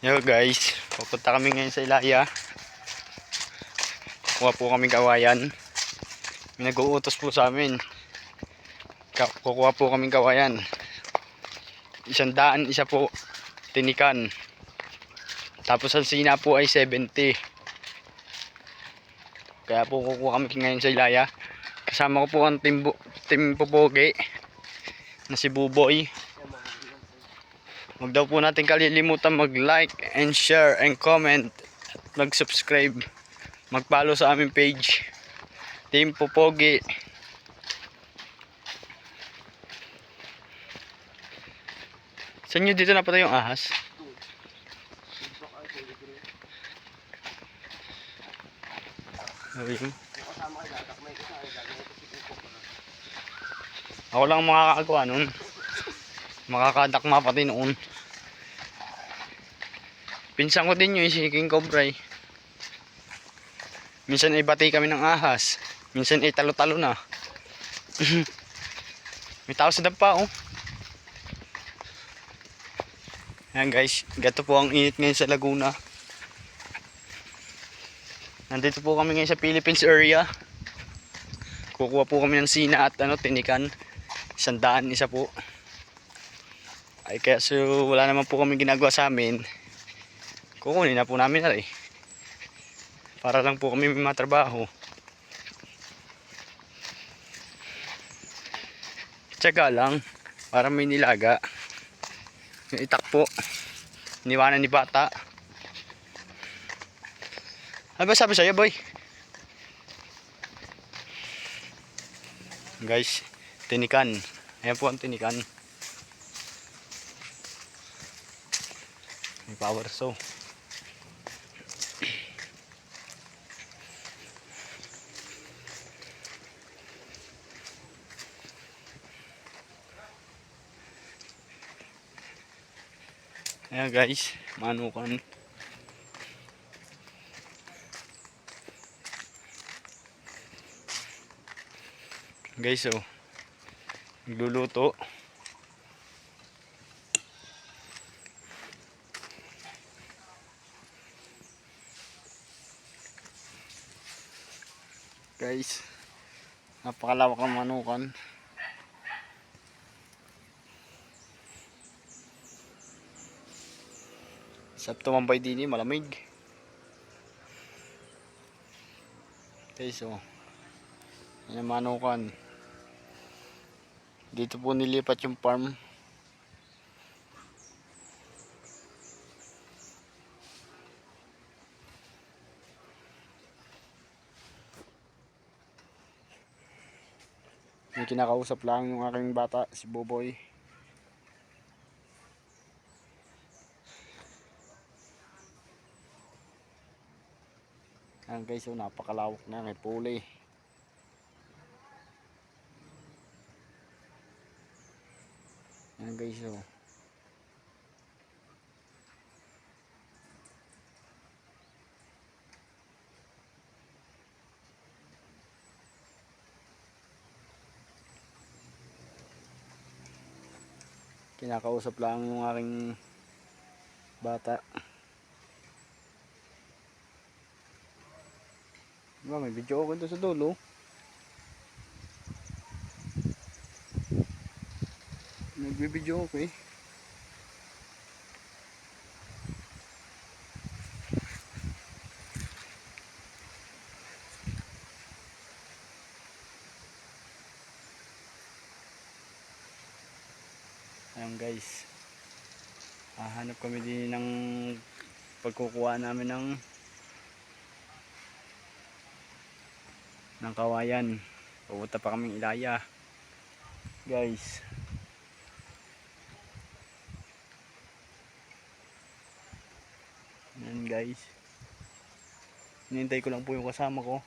Yo guys, pupunta kami ngayon sa Ilaya. Kuha po kami kawayan. May nag-uutos po sa amin. Kukuha po kami kawayan. 100, isa po tinikan. Tapos ang sina po ay 70. Kaya po kukuha kami ngayon sa Ilaya. Kasama ko po ang team Popogi na si Buboy. Huwag daw po natin kalilimutan mag-like and share and comment. Mag-subscribe. Mag-follow sa aming page. Team Popogi. Saan nyo dito napatay yung ahas? Ayun. Ako lang makakagawa nun. Makakadakma pati noon. Pinsan ko din yun si King Cobra. Minsan ay bati kami ng ahas. Minsan ay talo-talo na. May tao sa dampa oh. Ayan guys, gato po ang init ngayon sa Laguna. Nandito po kami ngayon sa Philippines area. Kukuha po kami ng sina at tinikan. 100, isa po. Ay kaya so wala naman po kami ginagawa sa amin. Kukunin na po namin na para lang po kami may matrabaho. Tsaga lang para may nilaga. Yung itak po iniwanan ni bata. Ano ba sabi sa'yo boy? Guys, tinikan. Ayan po ang tinikan. May power saw. Ayan guys, manukan. Guys oh, nagluluto. Guys, napakalawak ng manukan. Sa tumambay din malamig. Guys oh, yan ang manukan. Dito po nilipat yung farm. May kinakausap lang yung aking bata, si Boboy. Ayan guys, so napakalawak na, may puli. Ayan guys, so kinakausap lang yung aking bata. Diba, may video ako doon sa dulo. Nagbibideo ako eh. Ayan guys, hahanap kami din ng pagkukuha namin ng kawayan. Pupunta pa kaming Ilaya guys. Ayan guys, hinihintay ko lang po yung kasama ko.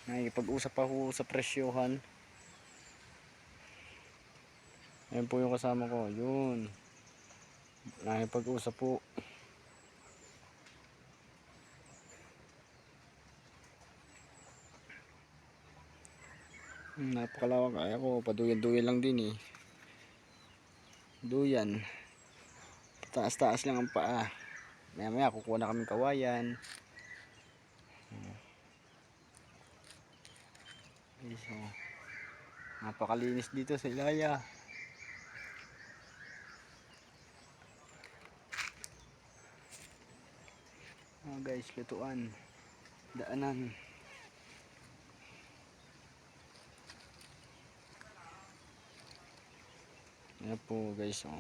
Nakikipag-usap ako sa presyohan. Ayan po yung kasama ko, yun. Nakikipag-usap po. Napakalawak. Ay ako, paduyan-duyan lang din eh. Duyan. Taas-taas lang ang paa. Maya maya kukuha na kami kawayan. Okay, so napakalinis dito sa Ilaya. Guys, lutuan, daanan. Ayan po guys, oh.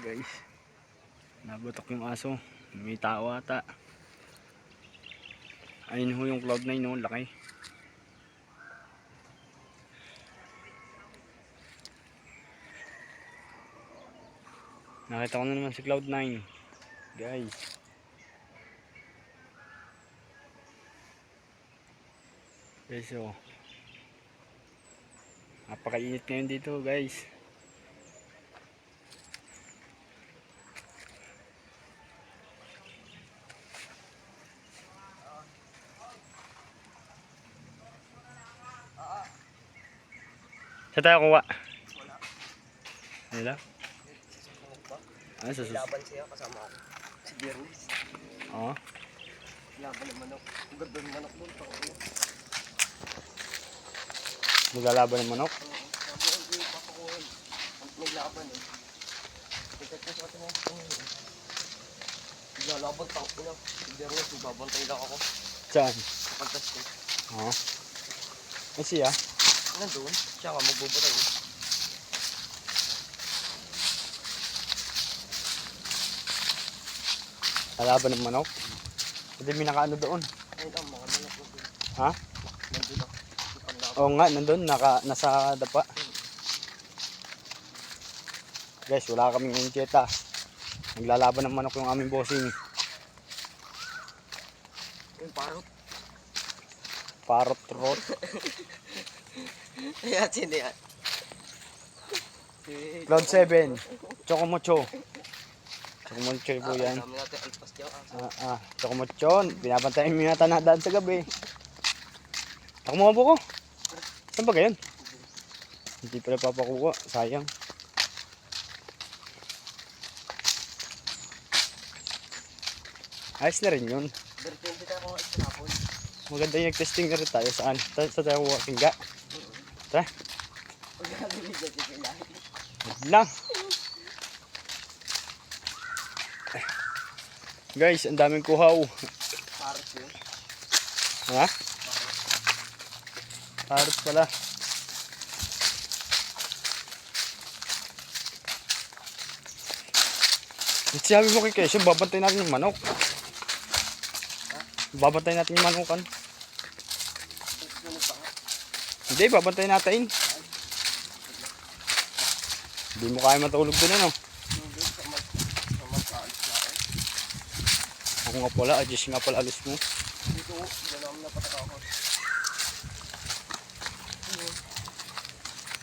Guys, nabatok yung aso, may tao ata. Ayun ho yung Cloud9, no, laki. Nakita ko na naman si Cloud9, guys. Guys, so napakainit ngayon dito guys. Sa tayo kuha? Wala. Ano sa sus? Laban siya kasama ako. Si Jerwis. Oo. Laban ng manok. Ang ganda ng manok doon. Maglalaban ng manok? Sabi ko, hindi papakuhin. Naglaban eh. Tikat ko sa atin mo. Naglalaban tang ina. Si Jerwis, nagbabantay lang ako. Saan? Sa pagkastin. Oo. Ay siya? Nandun. Siya nga magbubutay. Lalaban ng manok? Hindi may nakaano doon. Ayun ang mga manok ko. Ha? Nandun ako. Oo nga, nandun, nasa dapa. Guys, wala kaming incheta. Naglalaban ng manok yung aming bossing. Yung parot. Parot rot. Ayan, sino yan? Cloud 7. Chocomocho. Chocomocho po yan. Dami natin alpas dyan. Chocomocho. Binabantayan mo yata na daan sa gabi. Ako mo po ko. Saan ba gayon? Hindi pala papakuha. Sayang. Ayos na rin yun. Bertente tayo kung isinapon. Maganda yung nag-testing na rin tayo. Saan? Sa tayo kuha. Tingga. Tara. Huwag gagawin dyan si Pilay. Huwag lang. Guys, ang daming kuhaw. Parot yun. Ha? Parot pala. Sabi mo kay Kesyo, babantay natin yung manok. Babantay natin yung manukan. Hindi, babantay natin. Hindi mo kaya matulog din ano. Ako nga pala, adjust nga pala alis mo. Dito, hindi namin napataka ako.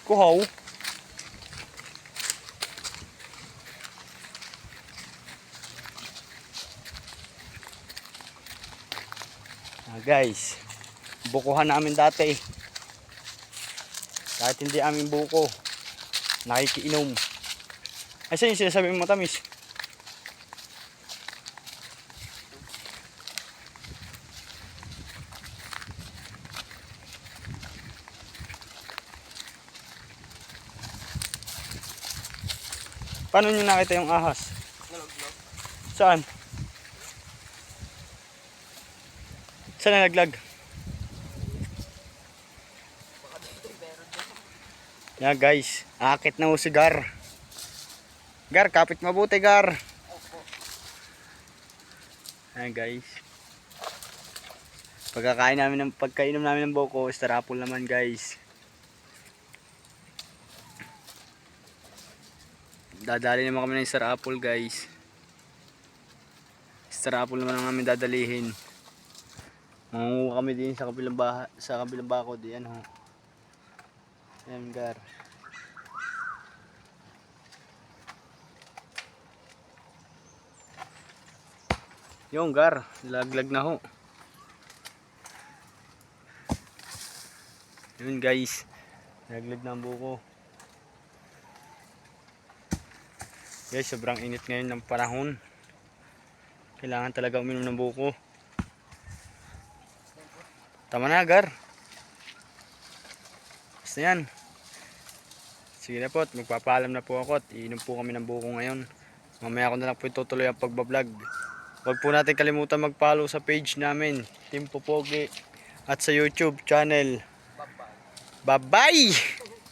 Kuhaw. Guys, bukuhan namin dati. Kahit hindi amin buko, nakikiinom. Ay, saan yung sinasabi mo matamis? Paano nyo nakita yung ahas? Nalaglag. Saan? Saan nalaglag? Baka dito, meron dyan. Yan guys, akit na ho si Gar. Gar, kapit mabuti Gar. Opo. Ayan guys. Pagkainom namin ng buko, starapol naman guys. Dadali naman kami ng starapol guys. Starapol naman ang namin dadalihin. Mangunguha kami din sa kabilang sa kabilang bako diyan ho. Ayan gar. Yung gar, laglag na ho. Yun guys, laglag na ang buko. Guys, sobrang init ngayon ng panahon. Kailangan talaga uminom ng buko. Tama na, gar. Basta yan. Sige na po, magpapaalam na po ako at iinom po kami ng buko ngayon. Mamaya ko na lang po itutuloy ang pagbablog. Huwag po natin kalimutan mag-follow sa page namin, Team Popogi, at sa YouTube channel. Bye-bye. Bye-bye!